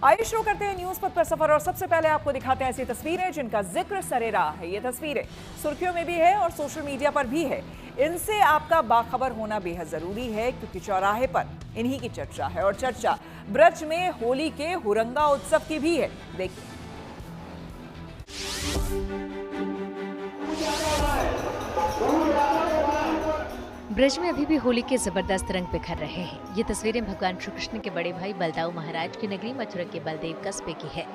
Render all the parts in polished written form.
आइए शुरू करते हैं न्यूज पथ पर सफर और सबसे पहले आपको दिखाते हैं ऐसी तस्वीरें जिनका जिक्र सरेराह है। ये तस्वीरें सुर्खियों में भी है और सोशल मीडिया पर भी है। इनसे आपका बाखबर होना बेहद जरूरी है क्योंकि चौराहे पर इन्हीं की चर्चा है और चर्चा ब्रज में होली के हुरंगा उत्सव की भी है। देखिए। ब्रज में अभी भी होली के जबरदस्त रंग बिखर रहे हैं। ये तस्वीरें भगवान श्री कृष्ण के बड़े भाई बलदाऊ महाराज की नगरी मथुरा के बलदेव कस्बे की है,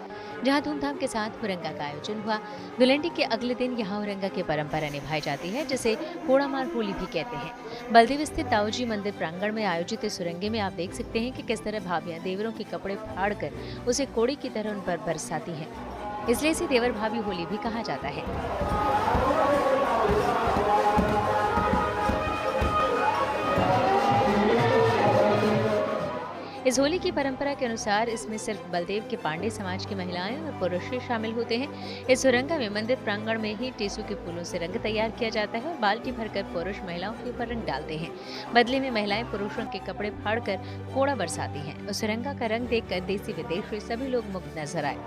जहां धूमधाम के साथ हुरंगा का आयोजन हुआ। धुलेंडी के अगले दिन यहां हुरंगा की परंपरा निभाई जाती है, जिसे कोड़ामार होली भी कहते हैं। बलदेव स्थित दाऊजी मंदिर प्रांगण में आयोजित इस हुरंगे में आप देख सकते हैं कि किस तरह भाभियां देवरों के कपड़े फाड़ कर उसे कोड़ी की तरह उन पर बरसाती है। इसलिए इसे देवर भाभी होली भी कहा जाता है। इस होली की परंपरा के अनुसार इसमें सिर्फ बलदेव के पांडे समाज की महिलाएं और पुरुष ही शामिल होते हैं। इस हुरंगा में मंदिर प्रांगण में ही टेसू के फूलों से रंग तैयार किया जाता है और बाल्टी भरकर पुरुष महिलाओं के ऊपर रंग डालते हैं। बदले में महिलाएं पुरुषों के कपड़े फाड़कर कोड़ा बरसाती हैं। उस हुरंगा का रंग देखकर देसी विदेशी सभी लोग मुग्ध नजर आए।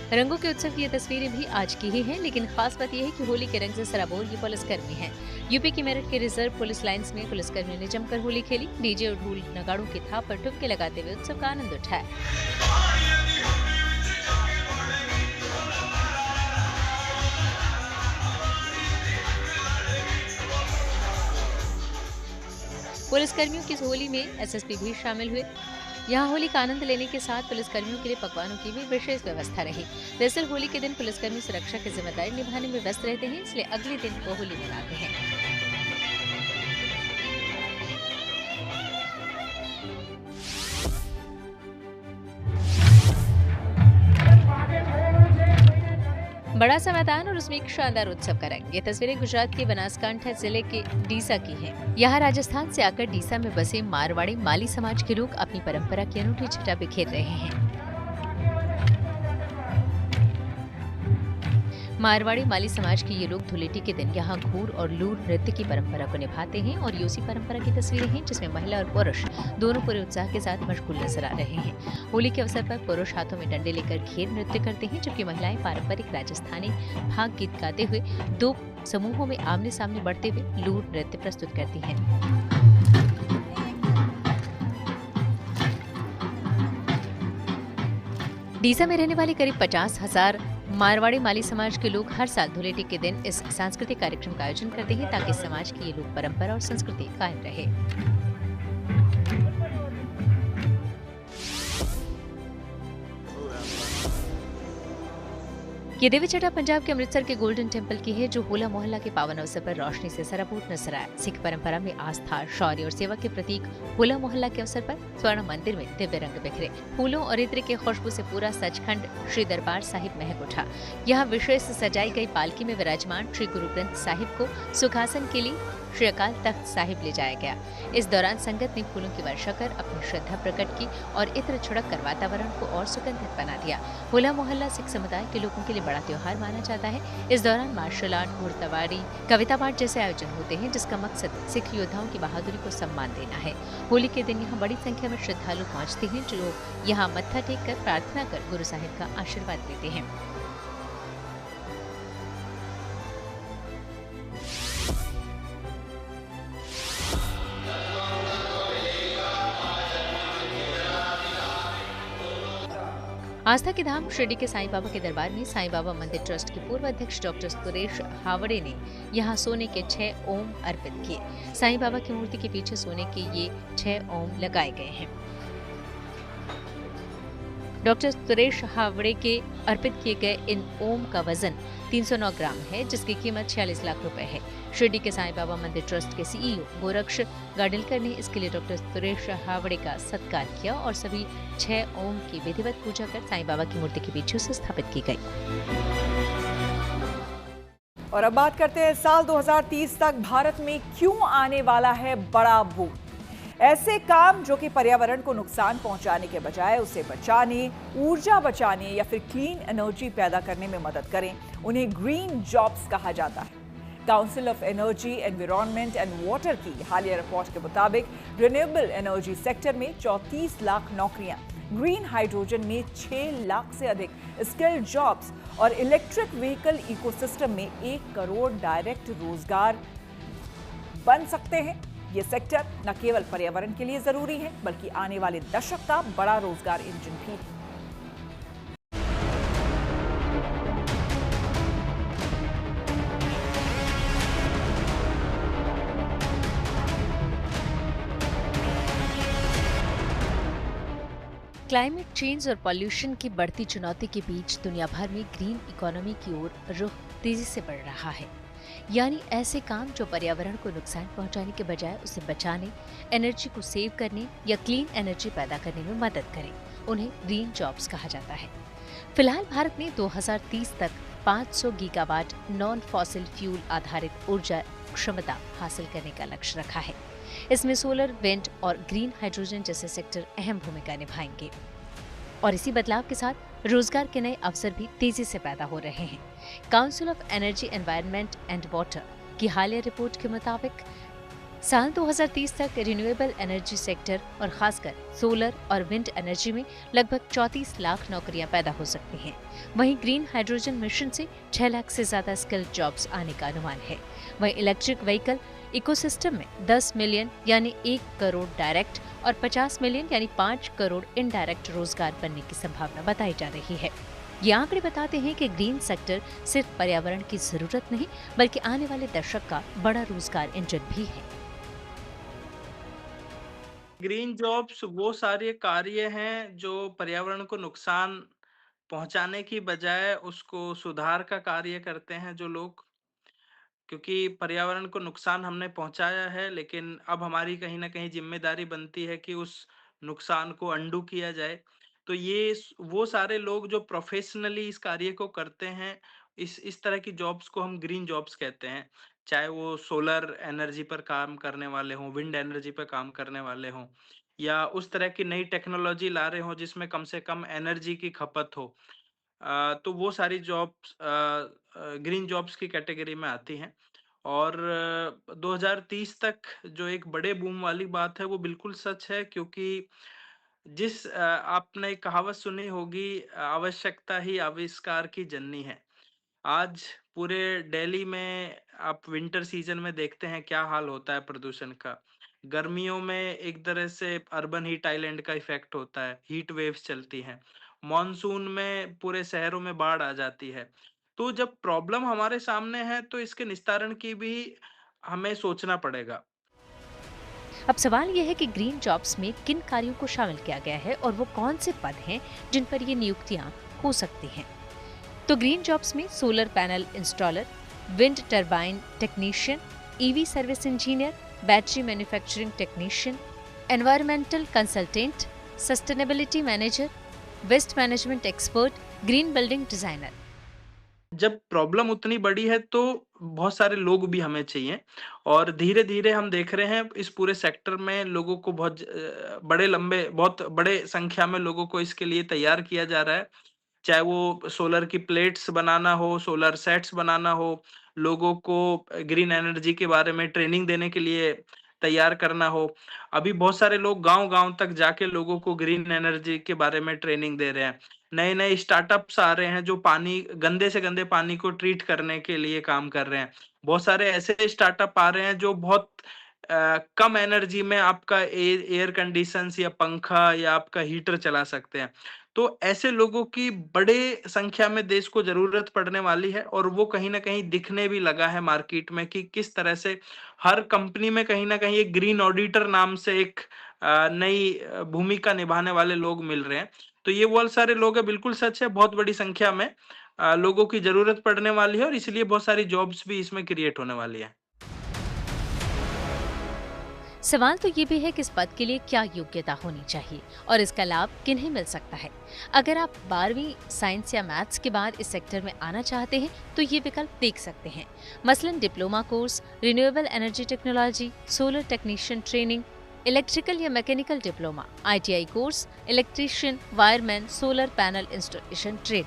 रंगों के उत्सव की ये तस्वीरें भी आज की ही हैं, लेकिन खास बात यह है कि होली के रंग से सराबोर ये पुलिसकर्मी हैं। यूपी की मेरठ के रिजर्व पुलिस लाइंस में पुलिसकर्मियों ने जमकर होली खेली। डीजे और ढोल नगाड़ों की थाप पर ठुमके लगाते हुए उत्सव का आनंद उठाया। पुलिसकर्मियों की इस होली में एसएसपी भी शामिल हुए। यहाँ होली का आनंद लेने के साथ पुलिसकर्मियों के लिए पकवानों की भी विशेष व्यवस्था रही। दरअसल होली के दिन पुलिसकर्मी सुरक्षा की जिम्मेदारी निभाने में व्यस्त रहते हैं, इसलिए अगले दिन वो होली मनाते हैं। बड़ा सा मैदान और उसमें एक शानदार उत्सव का रंग। ये तस्वीरें गुजरात के बनासकांठा जिले के डीसा की हैं। यहाँ राजस्थान से आकर डीसा में बसे मारवाड़ी माली समाज के लोग अपनी परंपरा की अनूठी छटा बिखेर रहे हैं। मारवाड़ी माली समाज के ये लोग धुलेटी के दिन यहाँ घूर और लूर नृत्य की परंपरा को निभाते हैं और ये उसी परंपरा की तस्वीरें हैं जिसमें महिला और पुरुष दोनों पूरे उत्साह के साथ मशगूल नजर आ रहे हैं। होली के अवसर पर पुरुष हाथों में डंडे लेकर घेर नृत्य करते हैं, जबकि महिलाएं पारंपरिक राजस्थानी भाग गीत गाते हुए दो समूहों में आमने सामने बढ़ते हुए लूर नृत्य प्रस्तुत करती हैं। डीसा में रहने वाले करीब 50,000 मारवाड़ी माली समाज के लोग हर साल धुलेटी के दिन इस सांस्कृतिक कार्यक्रम का आयोजन करते हैं ताकि समाज की ये लोक परंपरा और संस्कृति कायम रहे। ये देवी छटा पंजाब के अमृतसर के गोल्डन टेम्पल की है, जो होला मोहल्ला के पावन अवसर पर रोशनी से सराबोर नजर आया। सिख परंपरा में आस्था, शौर्य और सेवा के प्रतीक होला मोहल्ला के अवसर पर स्वर्ण मंदिर में दिव्य रंग बिखरे। फूलों और इत्र के खुशबू से पूरा सचखंड श्री दरबार साहिब महक उठा। यहाँ विशेष सजाई गई पालकी में विराजमान श्री गुरु ग्रंथ साहिब को सुखासन के लिए श्री अकाल तख्त साहिब ले जाया गया। इस दौरान संगत ने फूलों की वर्षा कर अपनी श्रद्धा प्रकट की और इत्र छिड़क कर वातावरण को और सुगंधित बना दिया। होला मोहल्ला सिख समुदाय के लोगों के लिए बड़ा त्योहार माना जाता है। इस दौरान मार्शल आर्ट, घुड़सवारी, कविता पाठ जैसे आयोजन होते हैं, जिसका मकसद सिख योद्धाओं की बहादुरी को सम्मान देना है। होली के दिन यहाँ बड़ी संख्या में श्रद्धालु पहुँचते हैं, जो यहाँ मत्था टेक कर प्रार्थना कर गुरु साहिब का आशीर्वाद लेते हैं। आस्था के धाम शिरडी के साईं बाबा के दरबार में साईं बाबा मंदिर ट्रस्ट के पूर्व अध्यक्ष डॉक्टर सुरेश हावड़े ने यहाँ सोने के 6 ओम अर्पित किए। साईं बाबा की मूर्ति के पीछे सोने के ये 6 ओम लगाए गए हैं। डॉक्टर सुरेश हावड़े के अर्पित किए गए इन ओम का वजन 309 ग्राम है, जिसकी कीमत 46 लाख रुपए है। शिरडी के साईं बाबा मंदिर ट्रस्ट के सीईओ गोरक्ष गाडिलकर ने इसके लिए डॉक्टर सुरेश हावड़े का सत्कार किया और सभी 6 ओम की विधिवत पूजा कर साईं बाबा की मूर्ति के पीछे से स्थापित की गई। और अब बात करते हैं साल 2030 तक भारत में क्यों आने वाला है बड़ा भूत। ऐसे काम जो कि पर्यावरण को नुकसान पहुंचाने के बजाय उसे बचाने, ऊर्जा बचाने या फिर क्लीन एनर्जी पैदा करने में मदद करें, उन्हें ग्रीन जॉब्स कहा जाता है। Council of energy, environment and water की हालिया रिपोर्ट के मुताबिक रिन्यूएबल एनर्जी सेक्टर में 34 लाख नौकरियां, ग्रीन हाइड्रोजन में 6 लाख से अधिक स्किल्ड जॉब्स और इलेक्ट्रिक व्हीकल इकोसिस्टम में 1 करोड़ डायरेक्ट रोजगार बन सकते हैं। ये सेक्टर न केवल पर्यावरण के लिए जरूरी है बल्कि आने वाले दशक का बड़ा रोजगार इंजन भी है। क्लाइमेट चेंज और पॉल्यूशन की बढ़ती चुनौती के बीच दुनिया भर में ग्रीन इकोनॉमी की ओर रुख तेजी से बढ़ रहा है। यानी ऐसे काम जो पर्यावरण को नुकसान पहुंचाने के बजाय उसे बचाने, एनर्जी को सेव करने या क्लीन एनर्जी पैदा करने में मदद करें, उन्हें ग्रीन जॉब्स कहा जाता है। फिलहाल भारत ने 2030 तक 500 गीगावाट नॉन फॉसिल फ्यूल आधारित ऊर्जा क्षमता हासिल करने का लक्ष्य रखा है। इसमें सोलर, विंड और ग्रीन हाइड्रोजन जैसे सेक्टर अहम भूमिका निभाएंगे और इसी बदलाव के साथ रोजगार के नए अवसर भी तेजी से पैदा हो रहे हैं। Council of energy, environment and water की हालिया रिपोर्ट के मुताबिक साल 2030 तक रिन्यूएबल एनर्जी सेक्टर और खासकर सोलर और विंड एनर्जी में लगभग 34 लाख नौकरियां पैदा हो सकती हैं। वहीं ग्रीन हाइड्रोजन मिशन से 6 लाख से ज्यादा स्किल्ड जॉब्स आने का अनुमान है। वहीं इलेक्ट्रिक व्हीकल इकोसिस्टम में 10 मिलियन यानी 1 करोड़ डायरेक्ट और 50 मिलियन यानी 5 करोड़ इनडायरेक्ट रोजगार बनने की संभावना बताई जा रही है। ये आंकड़े बताते हैं कि ग्रीन सेक्टर सिर्फ पर्यावरण की जरूरत नहीं बल्कि आने वाले दशक का बड़ा रोजगार इंजन भी है। ग्रीन जॉब्स वो सारे कार्य हैं जो पर्यावरण को नुकसान पहुंचाने की बजाय उसको सुधार का कार्य करते हैं जो लोग, क्योंकि पर्यावरण को नुकसान हमने पहुंचाया है, लेकिन अब हमारी कहीं ना कहीं जिम्मेदारी बनती है कि उस नुकसान को अंडू किया जाए। तो वो सारे लोग जो प्रोफेशनली इस कार्य को करते हैं, इस तरह की जॉब्स को हम ग्रीन जॉब्स कहते हैं। चाहे वो सोलर एनर्जी पर काम करने वाले हों, विंड एनर्जी पर काम करने वाले हों, या उस तरह की नई टेक्नोलॉजी ला रहे हों जिसमें कम से कम एनर्जी की खपत हो। तो वो सारी जॉब्स ग्रीन जॉब्स की कैटेगरी में आती हैं। और 2030 तक जो एक बड़े बूम वाली बात है वो बिल्कुल सच है, क्योंकि आपने एक कहावत सुनी होगी, आवश्यकता ही आविष्कार की जननी है। आज पूरे दिल्ली में आप विंटर सीजन में देखते हैं क्या हाल होता है प्रदूषण का। गर्मियों में एक तरह से अर्बन हीट आइलैंड का इफेक्ट होता है, हीट वेव्स चलती हैं। मॉनसून में पूरे शहरों में बाढ़ आ जाती है। तो जब प्रॉब्लम हमारे सामने है तो इसके निस्तारण की भी हमें सोचना पड़ेगा। अब सवाल यह है कि ग्रीन जॉब्स में किन कार्यों को शामिल किया गया है और वो कौन से पद हैं जिन पर ये नियुक्तियां हो सकती हैं। तो ग्रीन जॉब्स में solar panel installer, wind turbine technician, EV service engineer, battery manufacturing technician, environmental consultant, sustainability manager, waste management expert, green building designer. जब प्रॉब्लम उतनी बड़ी है तो बहुत सारे लोग भी हमें चाहिए, और धीरे धीरे हम देख रहे हैं इस पूरे सेक्टर में लोगों को बहुत बड़े संख्या में लोगों को इसके लिए तैयार किया जा रहा है। चाहे वो सोलर की प्लेट्स बनाना हो, सोलर सेट्स बनाना हो, लोगों को ग्रीन एनर्जी के बारे में ट्रेनिंग देने के लिए तैयार करना हो। अभी बहुत सारे लोग गांव-गांव तक जाके लोगों को ग्रीन एनर्जी के बारे में ट्रेनिंग दे रहे हैं। नए-नए स्टार्टअप्स आ रहे हैं जो गंदे से गंदे पानी को ट्रीट करने के लिए काम कर रहे हैं। बहुत सारे ऐसे स्टार्टअप आ रहे हैं जो बहुत कम एनर्जी में आपका एयर कंडीशंस या पंखा या आपका हीटर चला सकते हैं। तो ऐसे लोगों की बड़े संख्या में देश को जरूरत पड़ने वाली है, और वो कहीं ना कहीं दिखने भी लगा है मार्केट में कि किस तरह से हर कंपनी में कहीं ना कहीं एक ग्रीन ऑडिटर नाम से एक नई भूमिका निभाने वाले लोग मिल रहे हैं। तो ये वो सारे लोग हैं, बिल्कुल सच है, बहुत बड़ी संख्या में लोगों की जरूरत पड़ने वाली है, और इसलिए बहुत सारी जॉब्स भी इसमें क्रिएट होने वाली है। सवाल तो ये भी है कि इस पद के लिए क्या योग्यता होनी चाहिए और इसका लाभ किन्हें मिल सकता है। अगर आप 12वीं साइंस या मैथ्स के बाद इस सेक्टर में आना चाहते हैं तो ये विकल्प देख सकते हैं। मसलन diploma course, renewable energy technology, solar technician training, electrical या mechanical diploma, ITI course, electrician, wireman, solar panel installation trade.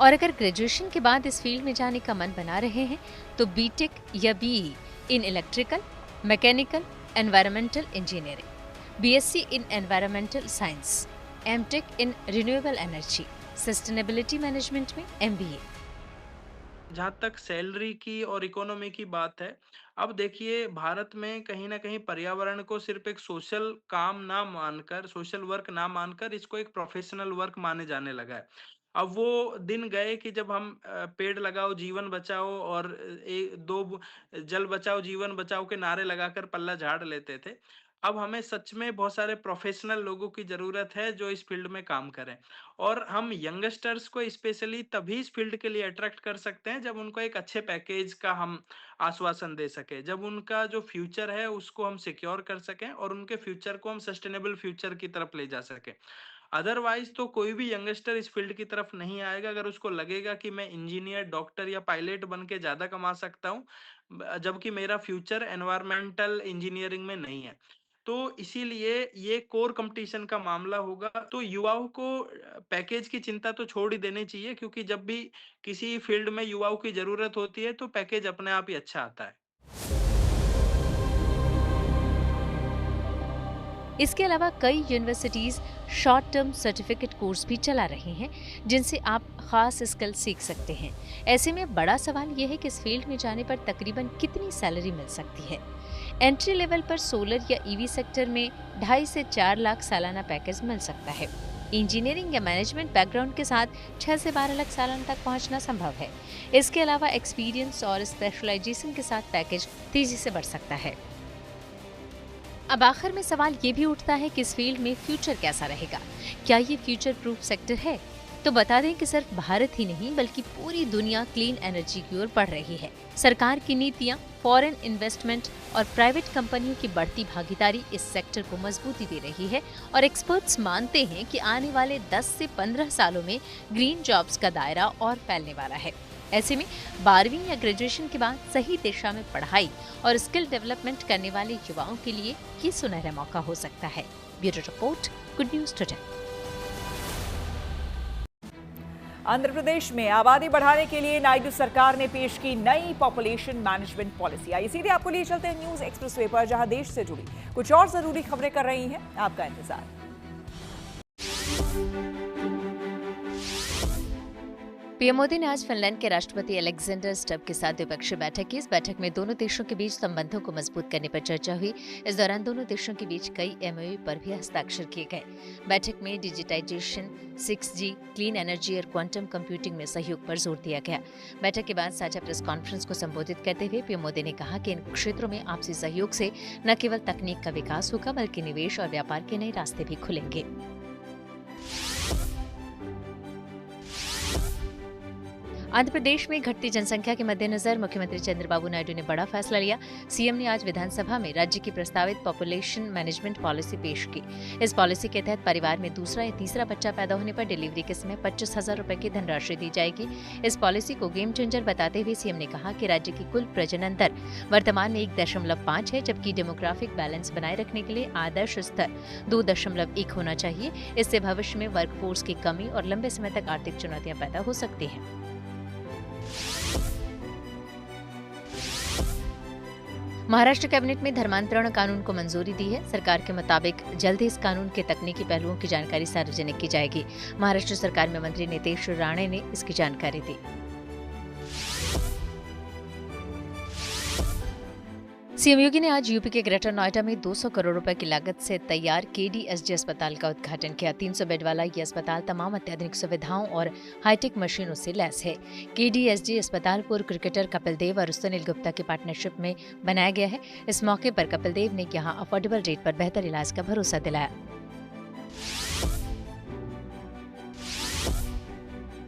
और अगर ग्रेजुएशन के बाद इस फील्ड में जाने का मन बना रहे हैं तो बीटेक या BE in electrical, mechanical, environmental engineering, BSc in environmental science, MTech in renewable energy, sustainability management में MBA। जहाँ तक सैलरी की और इकोनॉमी की बात है, अब देखिए भारत में कहीं न कहीं पर्यावरण को सिर्फ़ एक सोशल काम ना मानकर, सोशल वर्क ना मानकर इसको एक प्रोफ़ेशनल वर्क माने जाने लगा है। अब वो दिन गए कि जब हम पेड़ लगाओ जीवन बचाओ और ए 2 जल बचाओ जीवन बचाओ के नारे लगाकर पल्ला झाड़ लेते थे। अब हमें सच में बहुत सारे प्रोफ़ेशनल लोगों की ज़रूरत है जो इस फ़ील्ड में काम करें। और हम यंगस्टर्स को स्पेशली तभी इस फील्ड के लिए अट्रैक्ट कर सकते हैं जब उनको एक अच्छे पैकेज का हम आश्वासन दे सकें, जब उनका जो फ्यूचर है उसको हम सिक्योर कर सकें और उनके फ्यूचर को हम सस्टेनेबल फ्यूचर की तरफ ले जा सकें। अदरवाइज तो कोई भी यंगस्टर इस फील्ड की तरफ नहीं आएगा अगर उसको लगेगा कि मैं इंजीनियर, डॉक्टर या पायलट बन के ज्यादा कमा सकता हूँ, जबकि मेरा फ्यूचर एनवायरमेंटल इंजीनियरिंग में नहीं है। तो इसीलिए ये कोर कंपटीशन का मामला होगा, तो युवाओं को पैकेज की चिंता तो छोड़ ही देनी चाहिए, क्योंकि जब भी किसी फील्ड में युवाओं की जरूरत होती है तो पैकेज अपने आप ही अच्छा आता है। इसके अलावा कई universities short term certificate course भी चला रही हैं जिनसे आप खास स्किल सीख सकते हैं। ऐसे में बड़ा सवाल यह है कि इस फील्ड में जाने पर तकरीबन कितनी सैलरी मिल सकती है। एंट्री लेवल पर सोलर या EV सेक्टर में 2.5 से 4 लाख सालाना पैकेज मिल सकता है। इंजीनियरिंग या मैनेजमेंट बैकग्राउंड के साथ 6 से 12 लाख सालाना तक पहुंचना संभव है। इसके अलावा एक्सपीरियंस और स्पेशलाइजेशन के साथ पैकेज तेजी से बढ़ सकता है। अब आखिर में सवाल ये भी उठता है कि इस फील्ड में फ्यूचर कैसा रहेगा। क्या ये फ्यूचर प्रूफ सेक्टर है? तो बता दें कि सिर्फ भारत ही नहीं बल्कि पूरी दुनिया क्लीन एनर्जी की ओर बढ़ रही है। सरकार की नीतियां, फॉरेन इन्वेस्टमेंट और प्राइवेट कंपनियों की बढ़ती भागीदारी इस सेक्टर को मजबूती दे रही है और एक्सपर्ट्स मानते हैं कि आने वाले 10 से 15 सालों में ग्रीन जॉब्स का दायरा और फैलने वाला है। ऐसे में 12वीं या ग्रेजुएशन के बाद सही दिशा में पढ़ाई और स्किल डेवलपमेंट करने वाले युवाओं के लिए ये सुनहरा मौका हो सकता है। Bureau report, good news today. Andhra Pradesh में आबादी बढ़ाने के लिए नायडू सरकार ने पेश की नई पॉपुलेशन मैनेजमेंट पॉलिसी। आइए सीधे आपको लिए चलते हैं न्यूज एक्सप्रेसवे पर, जहां देश से जुड़ी कुछ और जरूरी खबरें कर रही हैं आपका इंतजार। पीएम मोदी ने आज फिनलैंड के राष्ट्रपति अलेक्जेंडर स्टब के साथ द्विपक्षीय बैठक की। इस बैठक में दोनों देशों के बीच संबंधों को मजबूत करने पर चर्चा हुई। इस दौरान दोनों देशों के बीच कई MOU पर भी हस्ताक्षर किए गए। बैठक में डिजिटाइजेशन, 6G, क्लीन एनर्जी और क्वांटम कंप्यूटिंग में सहयोग पर जोर दिया गया। बैठक के बाद साझा प्रेस कॉन्फ्रेंस को संबोधित करते हुए पीएम मोदी ने कहा कि इन क्षेत्रों में आपसी सहयोग से न केवल तकनीक का विकास होगा बल्कि निवेश और व्यापार के नए रास्ते भी खुलेंगे। आंध्र प्रदेश में घटती जनसंख्या के मद्देनजर मुख्यमंत्री चंद्रबाबू नायडू ने बड़ा फैसला लिया। सीएम ने आज विधानसभा में राज्य की प्रस्तावित पॉपुलेशन मैनेजमेंट पॉलिसी पेश की। इस पॉलिसी के तहत परिवार में दूसरा या तीसरा बच्चा पैदा होने पर डिलीवरी के समय 25,000 रुपए की धनराशि दी जाएगी। इस पॉलिसी को गेम चेंजर बताते हुए सीएम ने कहा कि राज्य की कुल प्रजनन दर वर्तमान में 1.5 है, जबकि डेमोग्राफिक बैलेंस बनाए रखने के लिए आदर्श स्तर 2.1 होना चाहिए। इससे भविष्य में वर्कफोर्स की कमी और लंबे समय तक आर्थिक चुनौतियां पैदा हो सकती हैं। महाराष्ट्र कैबिनेट में धर्मांतरण कानून को मंजूरी दी है। सरकार के मुताबिक जल्द ही इस कानून के तकनीकी पहलुओं की जानकारी सार्वजनिक की जाएगी। महाराष्ट्र सरकार में मंत्री नितेश राणे ने इसकी जानकारी दी। सीएम योगी ने आज यूपी के ग्रेटर नोएडा में 200 करोड़ रुपए की लागत से तैयार KDSG अस्पताल का उद्घाटन किया। 300 बेड वाला ये अस्पताल तमाम अत्याधुनिक सुविधाओं और हाईटेक मशीनों से लैस है। KDSG अस्पताल पूर्व क्रिकेटर कपिल देव और सुनील गुप्ता की पार्टनरशिप में बनाया गया है। इस मौके पर कपिल देव ने यहां अफोर्डेबल रेट पर बेहतर इलाज का भरोसा दिलाया।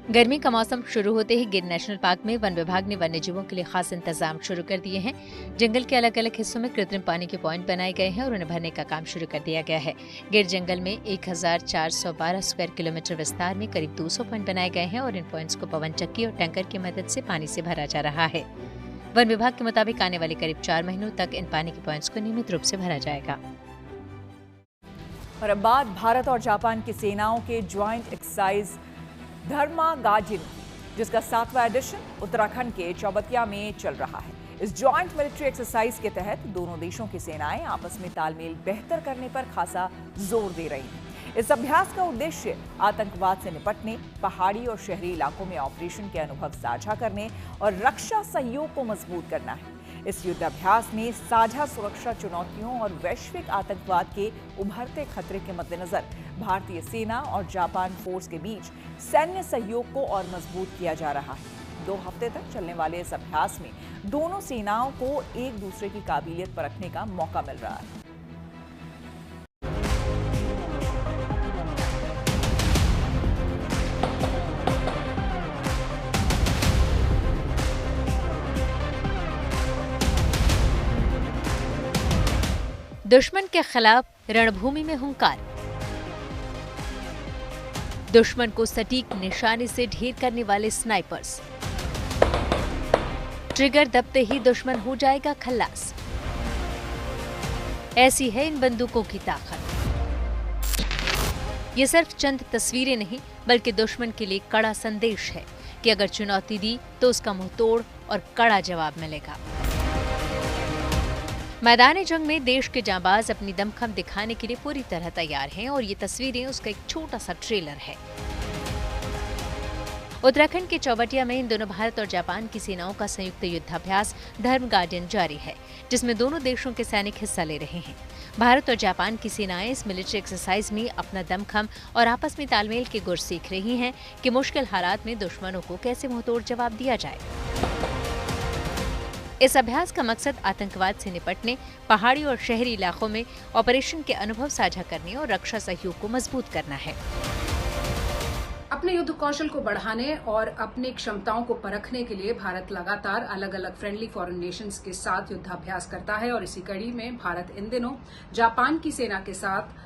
गर्मी का मौसम शुरू होते ही गिर नेशनल पार्क में वन विभाग ने वन्य जीवों के लिए खास इंतजाम शुरू कर दिए हैं। जंगल के अलग अलग हिस्सों में कृत्रिम पानी के पॉइंट बनाए गए हैं और उन्हें भरने का काम शुरू कर दिया गया है। गिर जंगल में 1412 स्क्वायर किलोमीटर विस्तार में करीब 200 पॉइंट बनाए गए हैं और इन पॉइंट्स को पवन चक्की और टैंकर की मदद से पानी से भरा जा रहा है। वन विभाग के मुताबिक आने वाले करीब 4 महीनों तक इन पानी के पॉइंट्स को नियमित रूप से भरा जाएगा। और अब बात भारत और जापान की सेनाओं के ज्वाइंट एक्सरसाइज धर्मा गार्डियन, जिसका 7वां एडिशन उत्तराखंड के चौबतिया में चल रहा है। इस ज्वाइंट मिलिट्री एक्सरसाइज के तहत दोनों देशों की सेनाएं आपस में तालमेल बेहतर करने पर खासा जोर दे रही हैं। इस अभ्यास का उद्देश्य आतंकवाद से निपटने, पहाड़ी और शहरी इलाकों में ऑपरेशन के अनुभव साझा करने और रक्षा सहयोग को मजबूत करना है। इस युद्धाभ्यास में साझा सुरक्षा चुनौतियों और वैश्विक आतंकवाद के उभरते खतरे के मद्देनजर भारतीय सेना और जापान फोर्स के बीच सैन्य सहयोग को और मजबूत किया जा रहा है। 2 हफ्ते तक चलने वाले इस अभ्यास में दोनों सेनाओं को एक दूसरे की काबिलियत परखने का मौका मिल रहा है। दुश्मन के खिलाफ रणभूमि में हुंकार, दुश्मन को सटीक निशाने से ढेर करने वाले स्नाइपर्स, ट्रिगर दबते ही दुश्मन हो जाएगा खल्लास। ऐसी है इन बंदूकों की ताकत। ये सिर्फ चंद तस्वीरें नहीं, बल्कि दुश्मन के लिए कड़ा संदेश है कि अगर चुनौती दी तो उसका मुंह तोड़ और कड़ा जवाब मिलेगा। मैदान जंग में देश के जांबाज अपनी दमखम दिखाने के लिए पूरी तरह तैयार हैं और ये तस्वीरें उसका एक छोटा सा ट्रेलर है। उत्तराखंड के चौबटिया में इन दोनों भारत और जापान की सेनाओं का संयुक्त युद्धाभ्यास धर्म गार्डियन जारी है, जिसमें दोनों देशों के सैनिक हिस्सा ले रहे हैं। भारत और जापान की सेनाएं इस मिलिट्री एक्सरसाइज में अपना दमखम और आपस में तालमेल के गुर सीख रही हैं कि मुश्किल हालात में दुश्मनों को कैसे मुंहतोड़ जवाब दिया जाए। इस अभ्यास का मकसद आतंकवाद से निपटने, पहाड़ी और शहरी इलाकों में ऑपरेशन के अनुभव साझा करने और रक्षा सहयोग को मजबूत करना है। अपने युद्ध कौशल को बढ़ाने और अपनी क्षमताओं को परखने के लिए भारत लगातार अलग अलग फ्रेंडली फॉरेन नेशंस के साथ युद्धाभ्यास करता है और इसी कड़ी में भारत इन दिनों जापान की सेना के साथ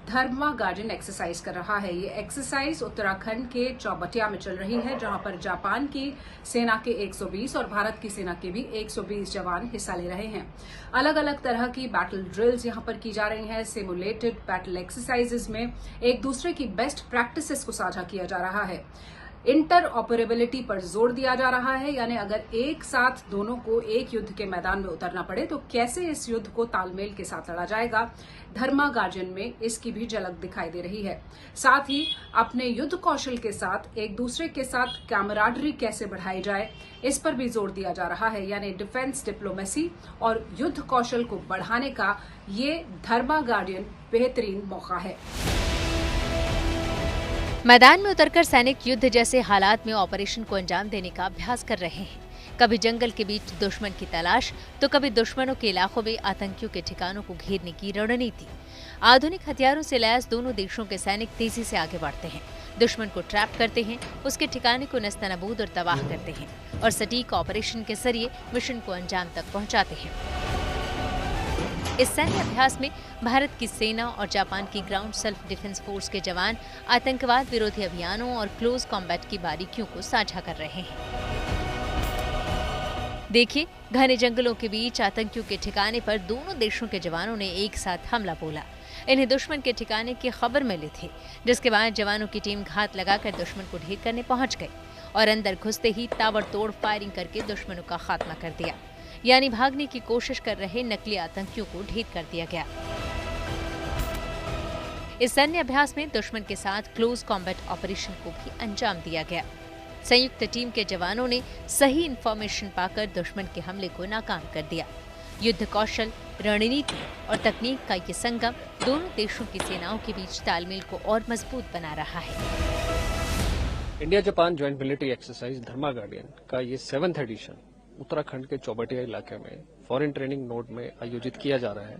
धर्मा गार्डियन एक्सरसाइज कर रहा है। ये एक्सरसाइज उत्तराखंड के चौबटिया में चल रही है, जहां पर जापान की सेना के 120 और भारत की सेना के भी 120 जवान हिस्सा ले रहे हैं। अलग अलग तरह की बैटल ड्रिल्स यहां पर की जा रही हैं। सिमुलेटेड बैटल एक्सरसाइजेज में एक दूसरे की बेस्ट प्रैक्टिसेस को साझा किया जा रहा है। इंटर ऑपरेबिलिटी पर जोर दिया जा रहा है, यानी अगर एक साथ दोनों को एक युद्ध के मैदान में उतरना पड़े तो कैसे इस युद्ध को तालमेल के साथ लड़ा जाएगा। धर्मा गार्डियन में इसकी भी झलक दिखाई दे रही है। साथ ही अपने युद्ध कौशल के साथ एक दूसरे के साथ कैमराडरी कैसे बढ़ाई जाए, इस पर भी जोर दिया जा रहा है, यानी डिफेंस डिप्लोमेसी और युद्ध कौशल को बढ़ाने का ये धर्मा गार्डियन बेहतरीन मौका है। मैदान में उतरकर सैनिक युद्ध जैसे हालात में ऑपरेशन को अंजाम देने का अभ्यास कर रहे हैं। कभी जंगल के बीच दुश्मन की तलाश, तो कभी दुश्मनों के इलाकों में आतंकियों के ठिकानों को घेरने की रणनीति। आधुनिक हथियारों से लैस दोनों देशों के सैनिक तेजी से आगे बढ़ते हैं, दुश्मन को ट्रैप करते हैं, उसके ठिकाने को नस्तनाबूद और तबाह करते हैं और सटीक ऑपरेशन के जरिए मिशन को अंजाम तक पहुंचाते हैं। इस सैन्य अभ्यास में भारत की सेना और जापान की ग्राउंड सेल्फ डिफेंस फोर्स के जवान आतंकवाद विरोधी अभियानों और क्लोज कॉम्बैट की बारीकियों को साझा कर रहे हैं। देखिए, घने जंगलों के बीच आतंकियों के ठिकाने पर दोनों देशों के जवानों ने एक साथ हमला बोला। इन्हें दुश्मन के ठिकाने की खबर मिली थी, जिसके बाद जवानों की टीम घात लगाकर दुश्मन को ढेर करने पहुंच गई और अंदर घुसते ही ताबड़तोड़ फायरिंग करके दुश्मनों का खात्मा कर दिया, यानी भागने की कोशिश कर रहे नकली आतंकियों को ढेर कर दिया गया। इस सैन्य अभ्यास में दुश्मन के साथ क्लोज कॉम्बैट ऑपरेशन को भी अंजाम दिया गया। संयुक्त टीम के जवानों ने सही इंफॉर्मेशन पाकर दुश्मन के हमले को नाकाम कर दिया। युद्ध कौशल, रणनीति और तकनीक का ये संगम दोनों देशों की सेनाओं के बीच तालमेल को और मजबूत बना रहा है। India Japan joint military exercise Dharma Guardian का ये 7th एडिशन उत्तराखंड के चौबटिया इलाके में फॉरेन ट्रेनिंग नोड में आयोजित किया जा रहा है।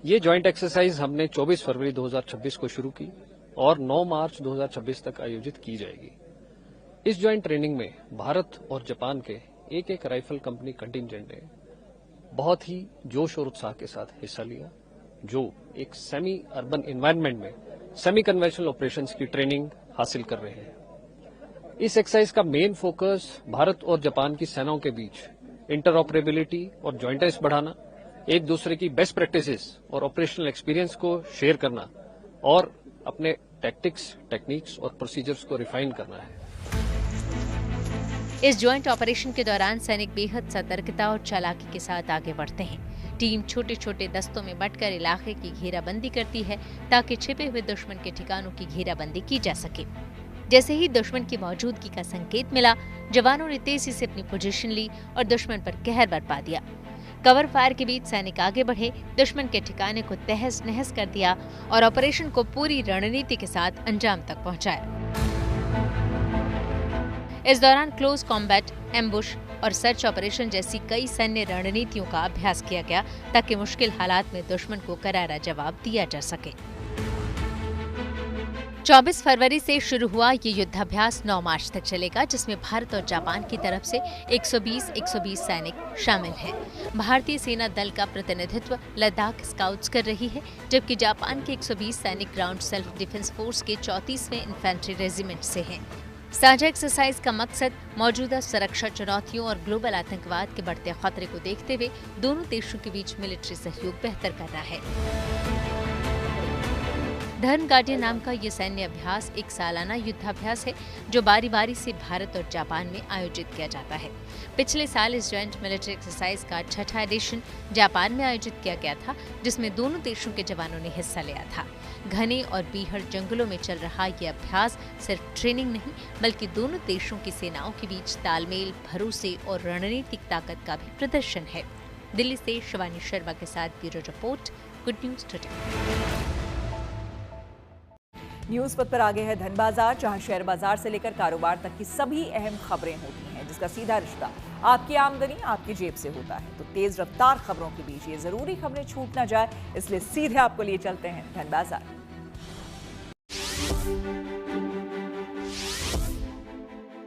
ये ज्वाइंट एक्सरसाइज हमने 24 फरवरी 2026 को शुरू की और 9 मार्च 2026 तक आयोजित की जाएगी। इस ज्वाइंट ट्रेनिंग में भारत और जापान के एक राइफल कंपनी कंटिंजेंट ने बहुत ही जोश और उत्साह के साथ हिस्सा लिया, जो एक सेमी अर्बन एनवायरनमेंट में सेमी कन्वेंशनल ऑपरेशंस की ट्रेनिंग हासिल कर रहे हैं। इस एक्सरसाइज का मेन फोकस भारत और जापान की सेनाओं के बीच इंटरऑपरेबिलिटी और जॉइंटनेस बढ़ाना, एक दूसरे की बेस्ट प्रैक्टिसेस और ऑपरेशनल एक्सपीरियंस को शेयर करना और अपने टैक्टिक्स, टेक्निक्स और प्रोसीजर्स को रिफाइन करना है। इस ज्वाइंट ऑपरेशन के दौरान सैनिक बेहद सतर्कता और चालाकी के साथ आगे बढ़ते हैं। टीम छोटे छोटे दस्तों में बंटकर इलाके की घेराबंदी करती है ताकि छिपे हुए दुश्मन के ठिकानों की घेराबंदी की जा सके। जैसे ही दुश्मन की मौजूदगी का संकेत मिला, जवानों ने तेजी से अपनी पोजीशन ली और दुश्मन पर कहर बरपा दिया। कवर फायर के बीच सैनिक आगे बढ़े, दुश्मन के ठिकाने को तहस नहस कर दिया और ऑपरेशन को पूरी रणनीति के साथ अंजाम तक पहुंचाया। इस दौरान क्लोज कॉम्बैट, एम्बुश और सर्च ऑपरेशन जैसी कई सैन्य रणनीतियों का अभ्यास किया गया ताकि मुश्किल हालात में दुश्मन को करारा जवाब दिया जा सके। 24 फरवरी से शुरू हुआ ये युद्धाभ्यास 9 मार्च तक चलेगा, जिसमें भारत और जापान की तरफ से 120 सैनिक शामिल हैं। भारतीय सेना दल का प्रतिनिधित्व लद्दाख स्काउट्स कर रही है, जबकि जापान के 120 सैनिक ग्राउंड सेल्फ डिफेंस फोर्स के 34वें इन्फेंट्री रेजिमेंट से हैं। साझा एक्सरसाइज का मकसद मौजूदा सुरक्षा चुनौतियों और ग्लोबल आतंकवाद के बढ़ते खतरे को देखते हुए दोनों देशों के बीच मिलिट्री सहयोग बेहतर करना है। धर्म गार्डियन नाम का ये सैन्य अभ्यास एक सालाना युद्धाभ्यास है जो बारी बारी से भारत और जापान में आयोजित किया जाता है। पिछले साल इस जॉइंट मिलिट्री एक्सरसाइज का 6वां एडिशन जापान में आयोजित किया गया था, जिसमें दोनों देशों के जवानों ने हिस्सा लिया था। घने और बीहड़ जंगलों में चल रहा ये अभ्यास सिर्फ ट्रेनिंग नहीं, बल्कि दोनों देशों की सेनाओं के बीच तालमेल, भरोसे और रणनीतिक ताकत का भी प्रदर्शन है। दिल्ली से शिवानी शर्मा के साथ bureau report, good news today. News पथ पर आगे है धन बाजार, जहां शेयर बाजार से लेकर कारोबार तक की सभी अहम खबरें होती हैं, जिसका सीधा रिश्ता आपकी आमदनी आपकी जेब से होता है। तो तेज रफ्तार खबरों के बीच ये जरूरी खबरें छूट ना जाए, इसलिए सीधे आपको लिए चलते हैं धन बाजार।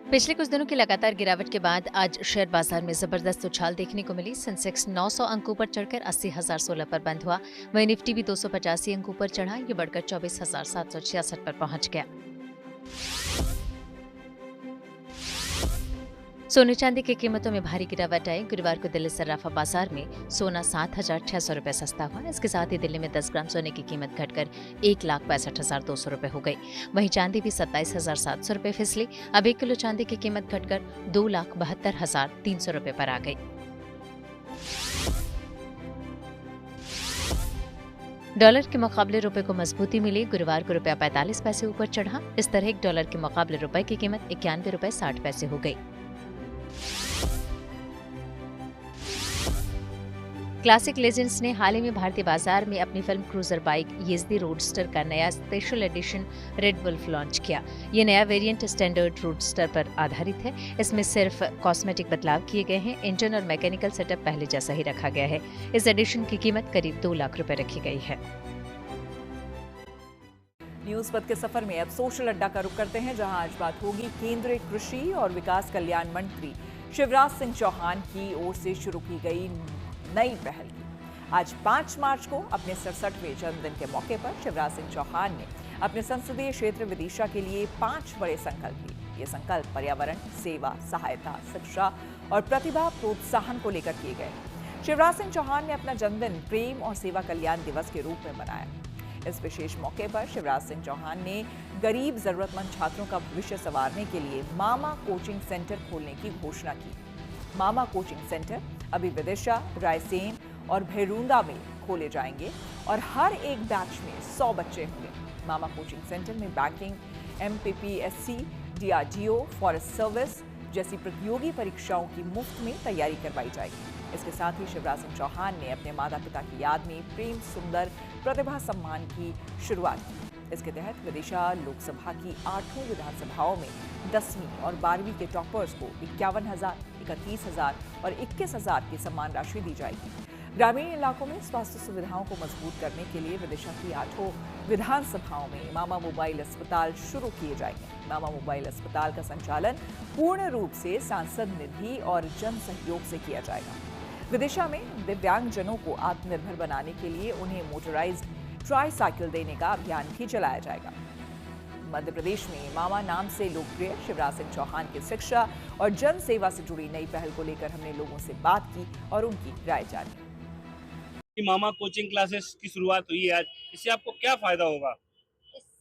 पिछले कुछ दिनों की लगातार गिरावट के बाद आज शेयर बाजार में जबरदस्त उछाल देखने को मिली। सेंसेक्स 900 अंकों पर चढ़कर 80,016 पर बंद हुआ। वहीं निफ्टी भी 285 अंकों पर चढ़ा, ये बढ़कर 24,766 पर पहुंच गया। सोने चांदी की कीमतों में भारी गिरावट आई। गुरुवार को दिल्ली सर्राफा बाजार में सोना 7,600 रुपए सस्ता हुआ। इसके साथ ही दिल्ली में 10 ग्राम सोने की कीमत घटकर 1,62,200 रुपए हो गई। वहीं चांदी भी 27,700 रुपए फिसली। अब 1 किलो चांदी की कीमत घटकर 2,72,300 रुपए पर आ गई। डॉलर के मुकाबले रुपए को मजबूती मिली। गुरुवार को रुपया 45 पैसे ऊपर चढ़ा। इस तरह एक डॉलर के मुकाबले रुपए की कीमत 91 रुपए 60 पैसे हो गई। क्लासिक लेजेंड्स ने हाल ही में भारतीय बाजार में अपनी फिल्म क्रूजर बाइक येज़दी रोडस्टर का नया special edition red wolf launch किया। ये नया वेरिएंट स्टैंडर्ड रोडस्टर पर आधारित है। इसमें सिर्फ कॉस्मेटिक बदलाव किए गए हैं। इंजन और मैकेनिकल सेटअप पहले जैसा ही रखा गया है। इस एडिशन की कीमत करीब 2 लाख रुपए रखी गई है। न्यूज पथ के सफर में अब सोशल अड्डा का रुख करते हैं, जहां आज बात होगी केंद्रीय कृषि और विकास कल्याण मंत्री शिवराज सिंह चौहान की ओर से शुरू की गई नई पहल की। आज 5 मार्च को अपने 67वें जन्मदिन के मौके पर शिवराज सिंह चौहान ने अपने संसदीय क्षेत्र विदिशा के लिए 5 बड़े संकल्प लिए। ये संकल्प पर्यावरण, सेवा, सहायता, शिक्षा और प्रतिभा प्रोत्साहन को लेकर किए गए। शिवराज सिंह चौहान ने अपना जन्मदिन प्रेम और सेवा कल्याण दिवस के रूप में मनाया। इस विशेष मौके पर शिवराज सिंह चौहान ने गरीब जरूरतमंद छात्रों का भविष्य संवारने के लिए मामा कोचिंग सेंटर खोलने की घोषणा की। मामा कोचिंग सेंटर अभी विदिशा, रायसेन और भैरूंदा में खोले जाएंगे और हर एक बैच में 100 बच्चे होंगे। मामा कोचिंग सेंटर में banking, MPPSC, DRDO, forest service जैसी प्रतियोगी परीक्षाओं की मुफ्त में तैयारी करवाई जाएगी। इसके साथ ही शिवराज सिंह चौहान ने अपने माता पिता की याद में प्रेम सुंदर प्रतिभा सम्मान की शुरुआत की। इसके तहत विदिशा लोकसभा की 8 विधानसभाओं में 10वीं और 12वीं के टॉपर्स को 51,000, 31,000 और 21,000 की सम्मान राशि दी जाएगी। ग्रामीण इलाकों में स्वास्थ्य सुविधाओं को मजबूत करने के लिए विदिशा की 8 विधानसभाओं में मामा मोबाइल अस्पताल शुरू किए जाएंगे। मामा मोबाइल अस्पताल का संचालन पूर्ण रूप से सांसद निधि और जन सहयोग से किया जाएगा। विदिशा में दिव्यांगजनों को आत्मनिर्भर बनाने के लिए उन्हें मोटराइज्ड ट्राईसाइकिल देने का अभियान भी चलाया जाएगा। मध्य प्रदेश में मामा नाम से लोकप्रिय शिवराज सिंह चौहान की शिक्षा और जन सेवा से जुड़ी नई पहल को लेकर हमने लोगों से बात की और उनकी राय जानी। मामा कोचिंग क्लासेस की शुरुआत हुई है आज, इससे आपको क्या फायदा होगा?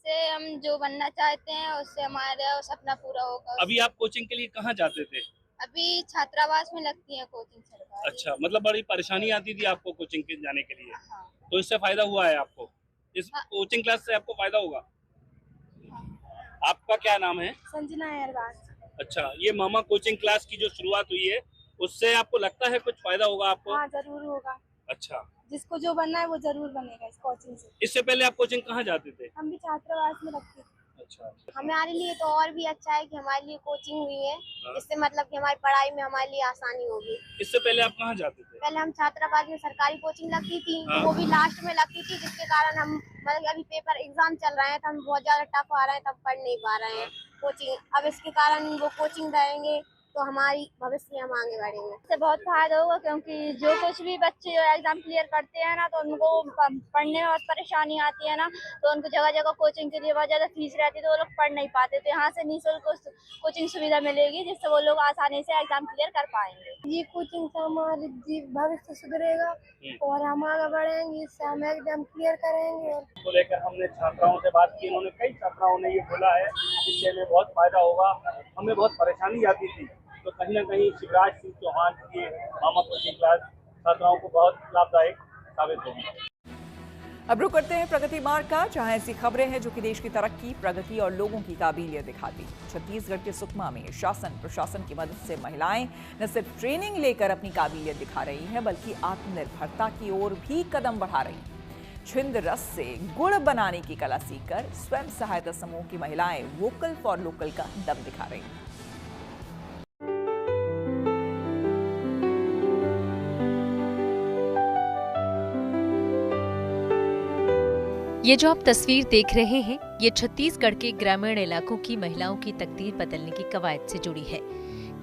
इससे हम जो बनना चाहते हैं उससे हमारा सपना पूरा होगा। अभी आप कोचिंग के लिए कहाँ जाते थे? अभी छात्रावास में लगती है कोचिंग सरकारी। अच्छा, मतलब बड़ी परेशानी आती थी आपको कोचिंग के जाने के लिए? हाँ। तो इससे फायदा हुआ है आपको? इस हाँ। कोचिंग क्लास से आपको फायदा होगा? आपका क्या नाम है? संजना अयरवास। अच्छा, ये मामा कोचिंग क्लास की जो शुरुआत हुई है उससे आपको लगता है कुछ फायदा होगा आपको? हाँ, जरूर होगा। अच्छा, जिसको जो बनना है वो जरूर बनेगा इस कोचिंग से। इससे पहले आप कोचिंग कहाँ जाते थे? हम भी छात्रावास में लगते थे। अच्छा, हमारे लिए तो और भी अच्छा है कि हमारे लिए कोचिंग हुई है। हाँ। इससे मतलब कि हमारी पढ़ाई में हमारे लिए आसानी होगी। इससे पहले आप कहाँ जाते थे? पहले हम छात्रावास में सरकारी कोचिंग लगती थी, हाँ। वो भी लास्ट में लगती थी, जिसके कारण हम मतलब अभी पेपर एग्जाम चल रहे हैं तो हम बहुत ज्यादा टफ आ रहे हैं, तब पढ़ नहीं पा रहे हैं कोचिंग। अब इसके कारण वो कोचिंग रहेंगे तो हमारी भविष्य में हम आगे बढ़ेंगे। इससे बहुत फायदा होगा क्योंकि जो कुछ भी बच्चे एग्जाम क्लियर करते हैं ना तो उनको पढ़ने में बहुत परेशानी आती है ना, तो उनको जगह जगह कोचिंग के लिए बहुत ज्यादा फीस रहती है तो वो लोग पढ़ नहीं पाते। तो यहाँ से निःशुल्क कोचिंग सुविधा मिलेगी जिससे वो लोग आसानी से एग्जाम क्लियर कर पाएंगे। ये कोचिंग से हमारी भविष्य सुधरेगा और हम आगे बढ़ेंगे, इससे हम एग्जाम क्लियर करेंगे। को लेकर हमने छात्राओं से बात की, उन्होंने कई छात्राओं ने ये बोला है इससे हमें बहुत फायदा होगा। हमें बहुत परेशानी आती थी तो कहीं ना कहीं शिवराज सिंह चौहान की मामा कोचिंग क्लास छात्राओं को बहुत लाभदायक साबित होगी। अब रुक करते हैं प्रगति मार्ग का, जहां ऐसी खबरें हैं जो कि देश की तरक्की, प्रगति और लोगों की काबिलियत दिखाती। छत्तीसगढ़ के सुकमा में शासन प्रशासन की मदद से महिलाएं न सिर्फ ट्रेनिंग लेकर अपनी काबिलियत दिखा रही हैं बल्कि आत्मनिर्भरता की ओर भी कदम बढ़ा रही हैं। छिंद रस से गुड़ बनाने की कला सीखकर स्वयं सहायता समूह की महिलाएं वोकल फॉर लोकल का दम दिखा रही हैं। ये जो आप तस्वीर देख रहे हैं, ये छत्तीसगढ़ के ग्रामीण इलाकों की महिलाओं की तकदीर बदलने की कवायद से जुड़ी है।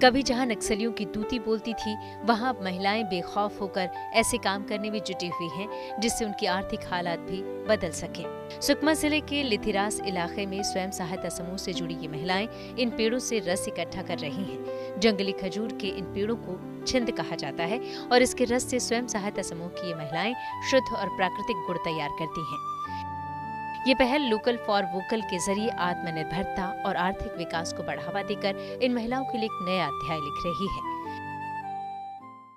कभी जहां नक्सलियों की तूती बोलती थी, वहां अब महिलाएं बेखौफ होकर ऐसे काम करने में जुटी हुई हैं जिससे उनकी आर्थिक हालात भी बदल सके। सुकमा जिले के लिथिरास इलाके में स्वयं सहायता समूह से जुड़ी ये महिलाएं इन पेड़ों से रस इकट्ठा कर रही हैं। जंगली खजूर के इन पेड़ों को छिंद कहा जाता है और इसके रस से स्वयं सहायता समूह की ये महिलाएं शुद्ध और प्राकृतिक गुड़ तैयार करती हैं। ये पहल लोकल फॉर वोकल के जरिए आत्मनिर्भरता और आर्थिक विकास को बढ़ावा देकर इन महिलाओं के लिए एक नया अध्याय लिख रही है।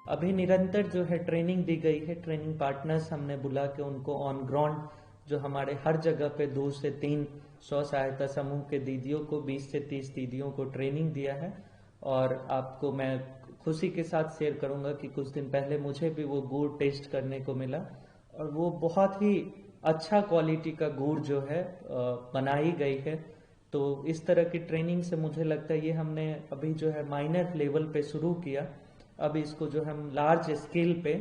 अभी निरंतर जो है ट्रेनिंग दी गई है, ट्रेनिंग पार्टनर्स हमने बुला के उनको ऑन ग्राउंड जो हमारे हर जगह पे 2 से 3 स्व सहायता समूह के दीदियों को 20 से 30 दीदियों को ट्रेनिंग दिया है। और आपको मैं खुशी के साथ शेयर करूंगा कि कुछ दिन पहले मुझे भी वो गुड़ टेस्ट करने को मिला और वो बहुत ही अच्छा क्वालिटी का गुड़ जो है बनाई गई है। तो इस तरह की ट्रेनिंग से मुझे लगता है ये हमने अभी जो है माइनर लेवल पे शुरू किया, अब इसको जो हम लार्ज स्केल पे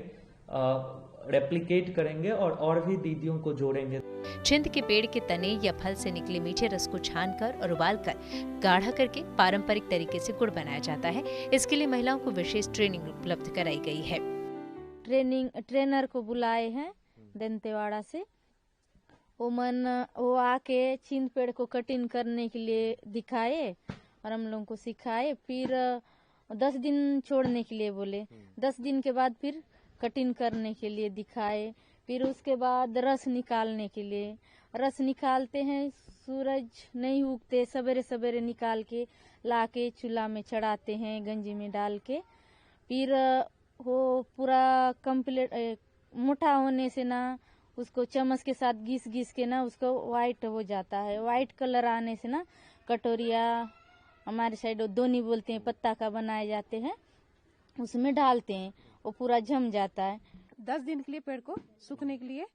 रेप्लिकेट करेंगे और भी दीदियों को जोड़ेंगे। छिंद के पेड़ के तने या फल से निकले मीठे रस को छानकर और उबालकर गाढ़ा करके पारंपरिक तरीके से गुड़ बनाया जाता है। इसके लिए महिलाओं को विशेष ट्रेनिंग उपलब्ध कराई गई है। ट्रेनर को बुलाए हैं दंतेवाड़ा से, वो आके छिंद पेड़ को कटिंग करने के लिए दिखाए और हम लोगों को सिखाए। फिर 10 दिन छोड़ने के लिए बोले, 10 दिन के बाद फिर कटिंग करने के लिए दिखाए। फिर उसके बाद रस निकालने के लिए, रस निकालते हैं, सूरज नहीं उगते सवेरे सवेरे निकाल के लाके चूल्हा में चढ़ाते हैं गंजी में डाल के। फिर वो पूरा कंप्लीट मोटा होने से ना उसको चम्मच के साथ घिस के ना उसको वाइट हो जाता है। वाइट कलर आने से ना कटोरिया, हमारे साइड दोनी बोलते हैं, पत्ता का बनाए जाते हैं, उसमें डालते हैं, वो पूरा जम जाता है। 10 दिन के लिए पेड़ को सूखने के लिए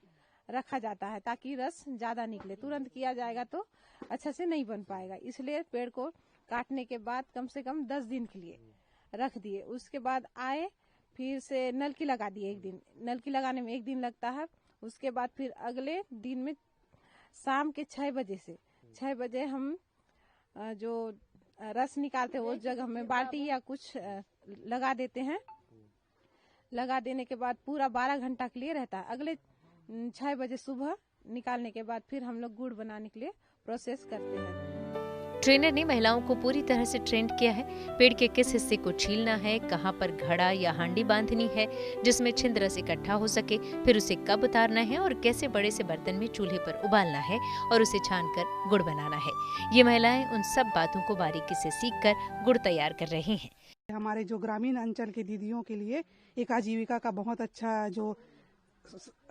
रखा जाता है ताकि रस ज्यादा निकले। तुरंत किया जाएगा तो अच्छा से नहीं बन पाएगा, इसलिए पेड़ को काटने के बाद कम से कम 10 दिन के लिए रख दिए। उसके बाद आए, फिर से नलकी लगा दिए। 1 दिन नलकी लगाने में 1 दिन लगता है। उसके बाद फिर अगले दिन में शाम के 6 बजे से 6 बजे हम जो रस निकालते हैं उस जगह में बाल्टी या कुछ लगा देते हैं। लगा देने के बाद पूरा 12 घंटा के लिए रहता है। अगले 6 बजे सुबह निकालने के बाद फिर हम लोग गुड़ बनाने के लिए प्रोसेस करते हैं। ट्रेनर ने महिलाओं को पूरी तरह से ट्रेंड किया है। पेड़ के किस हिस्से को छीलना है, कहाँ पर घड़ा या हांडी बांधनी है जिसमें छिंद रस इकट्ठा हो सके, फिर उसे कब उतारना है और कैसे बड़े से बर्तन में चूल्हे पर उबालना है और उसे छानकर गुड़ बनाना है। ये महिलाएं उन सब बातों को बारीकी से सीखकर गुड़ तैयार कर रही हैं। हमारे जो ग्रामीण अंचल के दीदियों के लिए एक आजीविका का बहुत अच्छा जो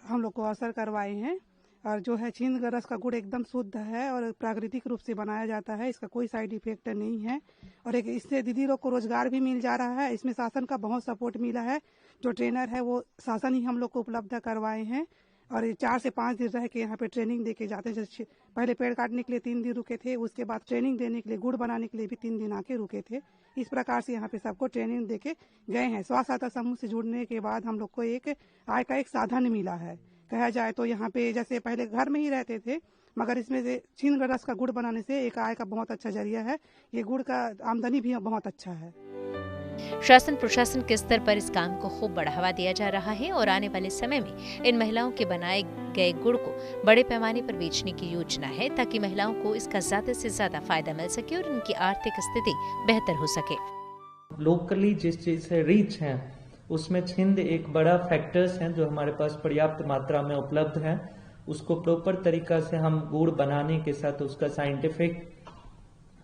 हम लोग को अवसर करवाए हैं। और जो है छिंद रस का गुड़ एकदम शुद्ध है और प्राकृतिक रूप से बनाया जाता है, इसका कोई साइड इफेक्ट नहीं है। और एक इससे दीदी लोग को रोजगार भी मिल जा रहा है। इसमें शासन का बहुत सपोर्ट मिला है। जो ट्रेनर है वो शासन ही हम लोग को उपलब्ध करवाए हैं और ये 4 से 5 दिन रह के यहाँ पे ट्रेनिंग दे के जाते हैं। जैसे पहले पेड़ काटने के लिए 3 दिन रुके थे, उसके बाद ट्रेनिंग देने के लिए गुड़ बनाने के लिए भी 3 दिन आके रुके थे। इस प्रकार से यहाँ पे सबको ट्रेनिंग दे के गए हैं। स्वसहायता सहायता समूह से जुड़ने के बाद हम लोग को एक आय का एक साधन मिला है। कहा जाए तो यहाँ पे जैसे पहले घर में ही रहते थे, मगर इसमें से छिंद रस का गुड़ बनाने से एक आय का बहुत अच्छा जरिया है। ये गुड़ का आमदनी भी बहुत अच्छा है। शासन प्रशासन के स्तर पर इस काम को खूब बढ़ावा दिया जा रहा है और आने वाले समय में इन महिलाओं के बनाए गए गुड़ को बड़े पैमाने पर बेचने की योजना है ताकि महिलाओं को इसका ज्यादा से ज्यादा फायदा मिल सके और उनकी आर्थिक स्थिति बेहतर हो सके। लोकली जिस चीज से रीच है उसमें छिंद एक बड़ा फैक्टर्स है जो हमारे पास पर्याप्त मात्रा में उपलब्ध है। उसको प्रॉपर तरीका से हम गुड़ बनाने के साथ उसका साइंटिफिक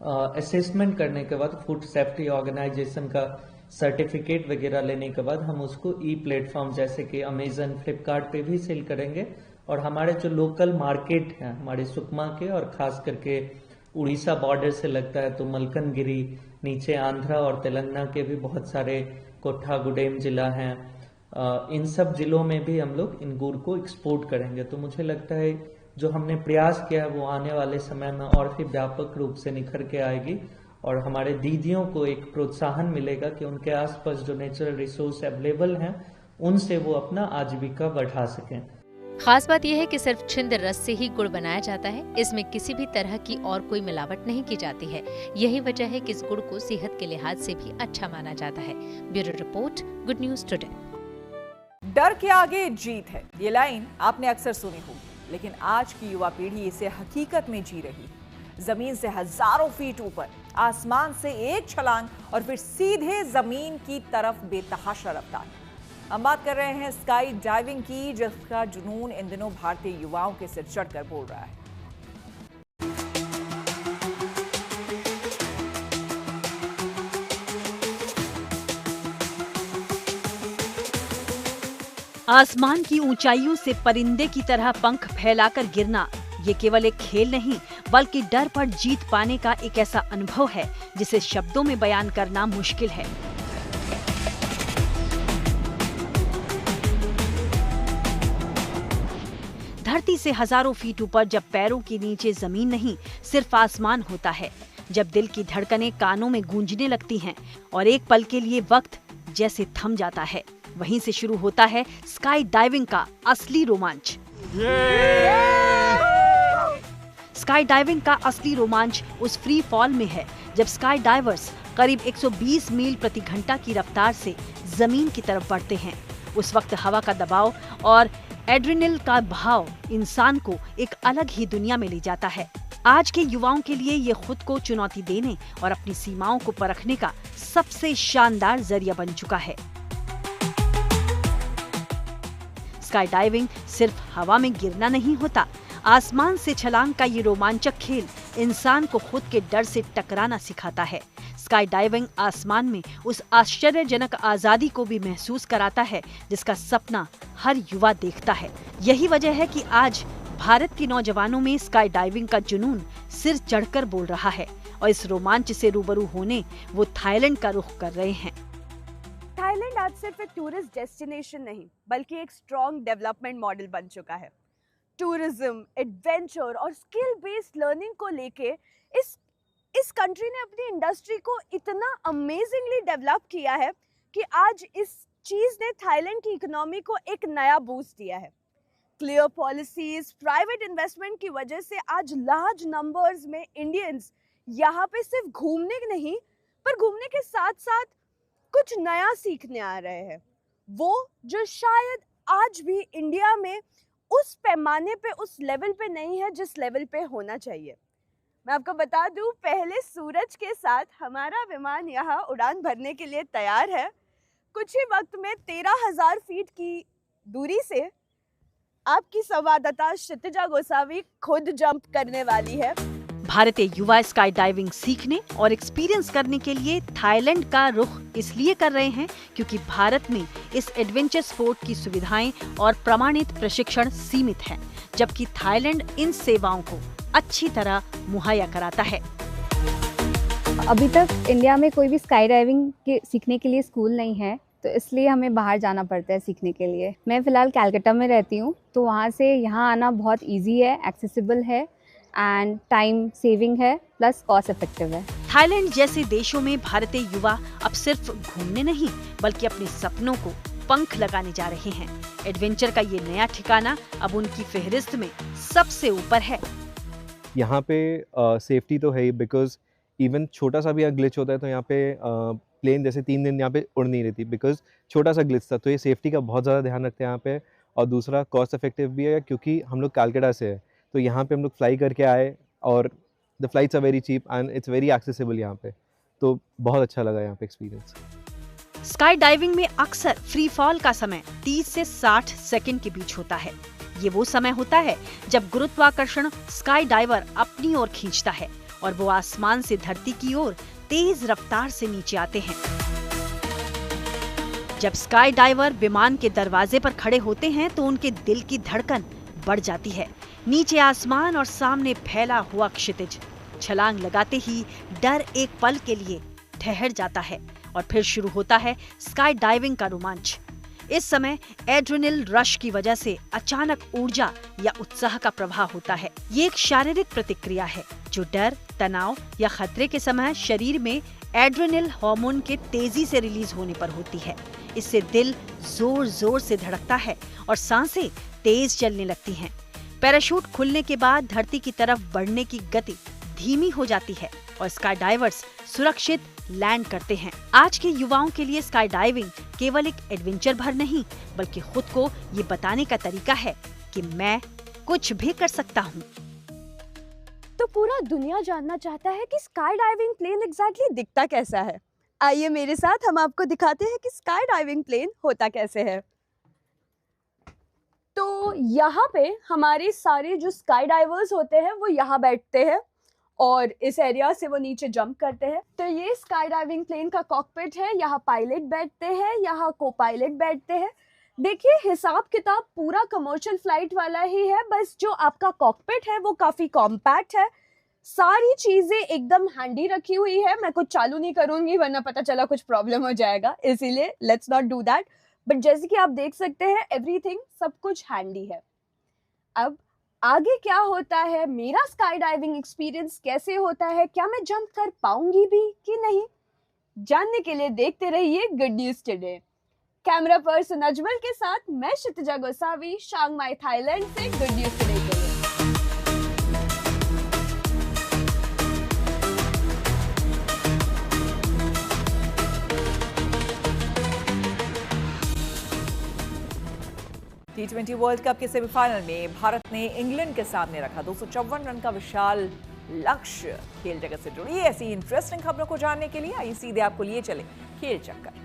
असेसमेंट करने के बाद फूड सेफ्टी ऑर्गेनाइजेशन का सर्टिफिकेट वगैरह लेने के बाद हम उसको ई प्लेटफॉर्म जैसे कि अमेजन, फ्लिपकार्ट पे भी सेल करेंगे। और हमारे जो लोकल मार्केट है हमारे सुकमा के और खास करके उड़ीसा बॉर्डर से लगता है तो मलकनगिरी, नीचे आंध्रा और तेलंगाना के भी बहुत सारे कोट्ठागुडेम जिला हैं, इन सब जिलों में भी हम लोग इन गुड़ को एक्सपोर्ट करेंगे। तो मुझे लगता है जो हमने प्रयास किया है वो आने वाले समय में और भी व्यापक रूप से निखर के आएगी और हमारे दीदियों को एक प्रोत्साहन मिलेगा कि उनके आसपास जो नेचुरल रिसोर्स अवेलेबल हैं उनसे वो अपना आजीविका बढ़ा सकें। खास बात यह है कि सिर्फ छिंद रस से ही गुड़ बनाया जाता है। इसमें किसी भी तरह की और कोई मिलावट नहीं की जाती है। यही वजह है कि इस गुड़ को सेहत के लिहाज से भी अच्छा माना जाता है। Bureau report, good news today. डर के आगे जीत है, ये लाइन आपने अक्सर सुनी होगी, लेकिन आज की युवा पीढ़ी इसे हकीकत में जी रही है। जमीन से हजारों फीट ऊपर, आसमान से एक छलांग और फिर सीधे जमीन की तरफ बेतहाशा रफ्तार। हम बात कर रहे हैं स्काई डाइविंग की, जिसका जुनून इन दिनों भारतीय युवाओं के सिर चढ़कर बोल रहा है। आसमान की ऊंचाइयों से परिंदे की तरह पंख फैलाकर गिरना, ये केवल एक खेल नहीं बल्कि डर पर जीत पाने का एक ऐसा अनुभव है जिसे शब्दों में बयान करना मुश्किल है। धरती से हजारों फीट ऊपर जब पैरों के नीचे जमीन नहीं सिर्फ आसमान होता है, जब दिल की धड़कनें कानों में गूंजने लगती हैं और एक पल के लिए वक्त जैसे थम जाता है, वहीं से शुरू होता है स्काई डाइविंग का असली रोमांच। स्काई डाइविंग का असली रोमांच उस फ्री फॉल में है जब स्काई डाइवर्स करीब 120 मील प्रति घंटा की रफ्तार से जमीन की तरफ बढ़ते हैं। उस वक्त हवा का दबाव और एड्रेनलिन का भाव इंसान को एक अलग ही दुनिया में ले जाता है। आज के युवाओं के लिए ये खुद को चुनौती देने और अपनी सीमाओं को परखने का सबसे शानदार जरिया बन चुका है। स्काई डाइविंग सिर्फ हवा में गिरना नहीं होता, आसमान से छलांग का ये रोमांचक खेल इंसान को खुद के डर से टकराना सिखाता है। स्काई डाइविंग आसमान में उस आश्चर्यजनक आजादी को भी महसूस कराता है जिसका सपना हर युवा देखता है। यही वजह है कि आज भारत के नौजवानों में स्काई डाइविंग का जुनून सिर चढ़कर बोल रहा है और इस रोमांच से रूबरू होने वो थाईलैंड का रुख कर रहे हैं। थाईलैंड आज सिर्फ एक टूरिस्ट डेस्टिनेशन नहीं बल्कि एक स्ट्रॉन्ग डेवलपमेंट मॉडल बन चुका है। टूरिज्म, एडवेंचर और स्किल बेस्ड लर्निंग को लेके इस कंट्री ने अपनी इंडस्ट्री को इतना अमेजिंगली डेवलप किया है कि आज इस चीज ने थाईलैंड की इकोनॉमी को एक नया बूस्ट दिया है। क्लियर पॉलिसीज, प्राइवेट इन्वेस्टमेंट की वजह से आज लार्ज नंबर्स में इंडियंस यहाँ पे सिर्फ घूमने नहीं पर घूमने के साथ साथ कुछ नया सीखने आ रहे हैं, वो जो शायद आज भी इंडिया में उस पैमाने पे, उस लेवल पे नहीं है जिस लेवल पे होना चाहिए। मैं आपको बता दूं, पहले सूरज के साथ हमारा विमान यहाँ उड़ान भरने के लिए तैयार है। कुछ ही वक्त में 13,000 फीट की दूरी से आपकी संवाददाता क्षितिजा गोसावी खुद जंप करने वाली है। भारतीय युवा स्काई डाइविंग सीखने और एक्सपीरियंस करने के लिए थाईलैंड का रुख इसलिए कर रहे हैं क्योंकि भारत में इस एडवेंचर स्पोर्ट की सुविधाएं और प्रमाणित प्रशिक्षण सीमित हैं, जबकि थाईलैंड इन सेवाओं को अच्छी तरह मुहैया कराता है। अभी तक इंडिया में कोई भी स्काई डाइविंग के सीखने के लिए स्कूल नहीं है, तो इसलिए हमें बाहर जाना पड़ता है सीखने के लिए। मैं फ़िलहाल कलकत्ता में रहती हूँ, तो वहाँ से यहाँ आना बहुत इजी है, एक्सेसिबल है एंड टाइम सेविंग है, प्लस कॉस्ट इफेक्टिव है। थाईलैंड जैसे देशों में भारतीय युवा अब सिर्फ घूमने नहीं बल्कि अपने सपनों को पंख लगाने जा रहे हैं। एडवेंचर का ये नया ठिकाना अब उनकी फहरिस्त में सबसे ऊपर है। यहाँ पे सेफ्टी तो है ही, बिकॉज इवन छोटा सा भी ग्लिच होता है तो यहाँ पे प्लेन जैसे 3 दिन यहाँ पे उड़ नहीं रही थी, बिकॉज छोटा सा ग्लिच था। तो ये सेफ्टी का बहुत ज़्यादा ध्यान रखते हैं यहाँ पे। और दूसरा कॉस्ट इफेक्टिव भी है, क्योंकि हम लोग कलकत्ता से है, तो यहाँ पे हम लोग फ्लाई करके आए और the flights are very cheap and it's very accessible यहाँ पे। तो बहुत अच्छा लगा यहाँ पे एक्सपीरियंस। स्काई डाइविंग में अक्सर फ्री फॉल का समय 30 से 60 सेकंड के बीच होता है। ये वो समय होता है जब गुरुत्वाकर्षण स्काई डाइवर अपनी ओर खींचता है और वो आसमान से धरती की ओर तेज रफ्तार से नीचे आते हैं। जब स्काई डाइवर विमान के दरवाजे पर खड़े होते हैं तो उनके दिल की धड़कन बढ़ जाती है। नीचे आसमान और सामने फैला हुआ क्षितिज। छलांग लगाते ही डर एक पल के लिए ठहर जाता है और फिर शुरू होता है स्काई डाइविंग का रोमांच। इस समय एड्रेनल रश की वजह से अचानक ऊर्जा या उत्साह का प्रवाह होता है। ये एक शारीरिक प्रतिक्रिया है जो डर, तनाव या खतरे के समय शरीर में एड्रेनल हार्मोन के तेजी से रिलीज होने पर होती है। इससे दिल जोर जोर से धड़कता है और सांसें तेज चलने लगती हैं। पैराशूट खुलने के बाद धरती की तरफ बढ़ने की गति धीमी हो जाती है और स्काई डाइवर्स सुरक्षित लैंड करते हैं। आज के युवाओं के लिए स्काई डाइविंग केवल एक एडवेंचर भर नहीं, बल्कि खुद को ये बताने का तरीका है कि मैं कुछ भी कर सकता हूँ। तो पूरा दुनिया जानना चाहता है कि स्काई डाइविंग प्लेन एग्जैक्टली दिखता कैसा है। आइए मेरे साथ, हम आपको दिखाते हैं कि स्काई डाइविंग प्लेन होता कैसे है। तो यहाँ पे हमारे सारे जो स्काई डाइवर्स होते हैं वो यहाँ बैठते हैं और इस एरिया से वो नीचे जंप करते हैं। तो ये स्काई डाइविंग प्लेन का कॉकपिट है। यहाँ पायलट बैठते हैं, यहाँ को पायलट बैठते हैं। देखिए, हिसाब किताब पूरा कमर्शियल फ्लाइट वाला ही है, बस जो आपका कॉकपिट है वो काफ़ी कॉम्पैक्ट है। सारी चीज़ें एकदम हैंडी रखी हुई है। मैं कुछ चालू नहीं करूँगी वरना पता चला कुछ प्रॉब्लम हो जाएगा, इसीलिए let's not do that. But जैसे कि आप देख सकते हैं, एवरीथिंग सब कुछ हैंडी है। अब आगे क्या होता है, मेरा स्काई डाइविंग एक्सपीरियंस कैसे होता है, क्या मैं जंप कर पाऊंगी भी कि नहीं, जानने के लिए देखते रहिए good news today. Camera person Ajmal के साथ मैं क्षितिजा गोसावी, चांग माई, थाईलैंड से गुड न्यूज टुडे के लिए। T20 वर्ल्ड कप के सेमीफाइनल में भारत ने इंग्लैंड के सामने रखा 254 रन का विशाल लक्ष्य। खेल जगत से जुड़ी ऐसी इंटरेस्टिंग खबरों को जानने के लिए आइए सीधे आपको लिए चले खेल चक्कर।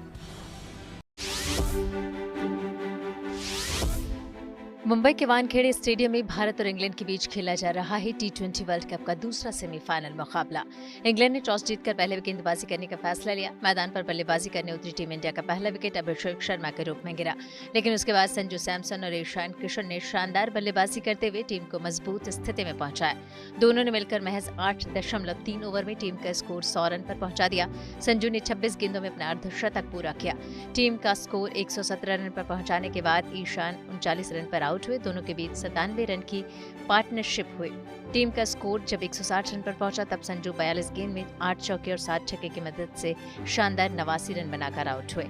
मुंबई के वानखेड़े स्टेडियम में भारत और इंग्लैंड के बीच खेला जा रहा है T20 वर्ल्ड कप का दूसरा सेमीफाइनल मुकाबला। इंग्लैंड ने टॉस जीतकर पहले गेंदबाजी करने का फैसला लिया। मैदान पर बल्लेबाजी करने उतरी टीम इंडिया का पहला विकेट अभिषेक शर्मा के रूप में गिरा, लेकिन उसके बाद संजू सैमसन और ईशान किशन ने शानदार बल्लेबाजी करते हुए टीम को मजबूत स्थिति में पहुंचाया। दोनों ने मिलकर महज 8.3 ओवर में टीम का स्कोर 100 रन पर पहुंचा दिया। संजू ने 26 गेंदों में अपना अर्धशतक पूरा किया। टीम का स्कोर 117 रन पर पहुंचाने के बाद ईशान 39 रन पर आउट हुए। दोनों के बीच 97 रन की पार्टनरशिप हुई। टीम का स्कोर जब 160 रन पर पहुंचा तब संजू 42 गेंद में 8 चौके और 7 छक्के की मदद से शानदार 89 रन बनाकर आउट हुए।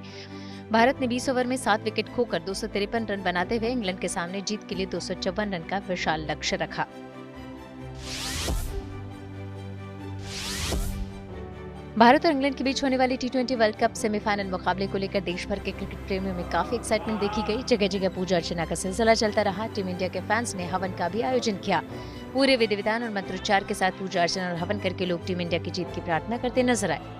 भारत ने 20 ओवर में 7 विकेट खोकर 253 रन बनाते हुए इंग्लैंड के सामने जीत के लिए 254 रन का विशाल लक्ष्य रखा। भारत और इंग्लैंड के बीच होने वाली T20 वर्ल्ड कप सेमीफाइनल मुकाबले को लेकर देश भर के क्रिकेट प्रेमियों में काफी एक्साइटमेंट देखी गई। जगह जगह पूजा अर्चना का सिलसिला चलता रहा। टीम इंडिया के फैंस ने हवन का भी आयोजन किया। पूरे विधि विधान और मंत्रोच्चार के साथ पूजा अर्चना और हवन करके लोग टीम इंडिया की जीत की प्रार्थना करते नजर आए।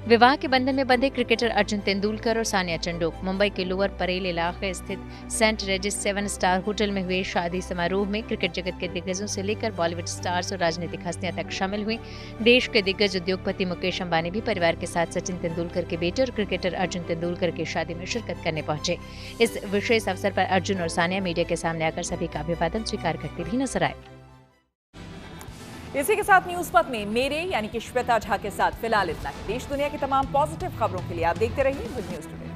विवाह के बंधन में बंधे क्रिकेटर अर्जुन तेंदुलकर और सानिया चंडोक मुंबई के लोअर परेल इलाके स्थित सेंट रेजिस 7 स्टार होटल में हुए शादी समारोह में क्रिकेट जगत के दिग्गजों से लेकर बॉलीवुड स्टार्स और राजनीतिक हस्तियां तक शामिल हुई। देश के दिग्गज उद्योगपति मुकेश अंबानी भी परिवार के साथ सचिन तेंदुलकर के बेटे और क्रिकेटर अर्जुन तेंदुलकर की शादी में शिरकत करने पहुंचे। इस विशेष अवसर पर अर्जुन और सानिया मीडिया के सामने आकर सभी का अभिवादन स्वीकार करते भी नजर आए। इसी के साथ न्यूज पथ में मेरे यानी कि श्वेता झा के साथ फिलहाल इतना ही। देश दुनिया की तमाम पॉजिटिव खबरों के लिए आप देखते रहिए गुड न्यूज टुडे।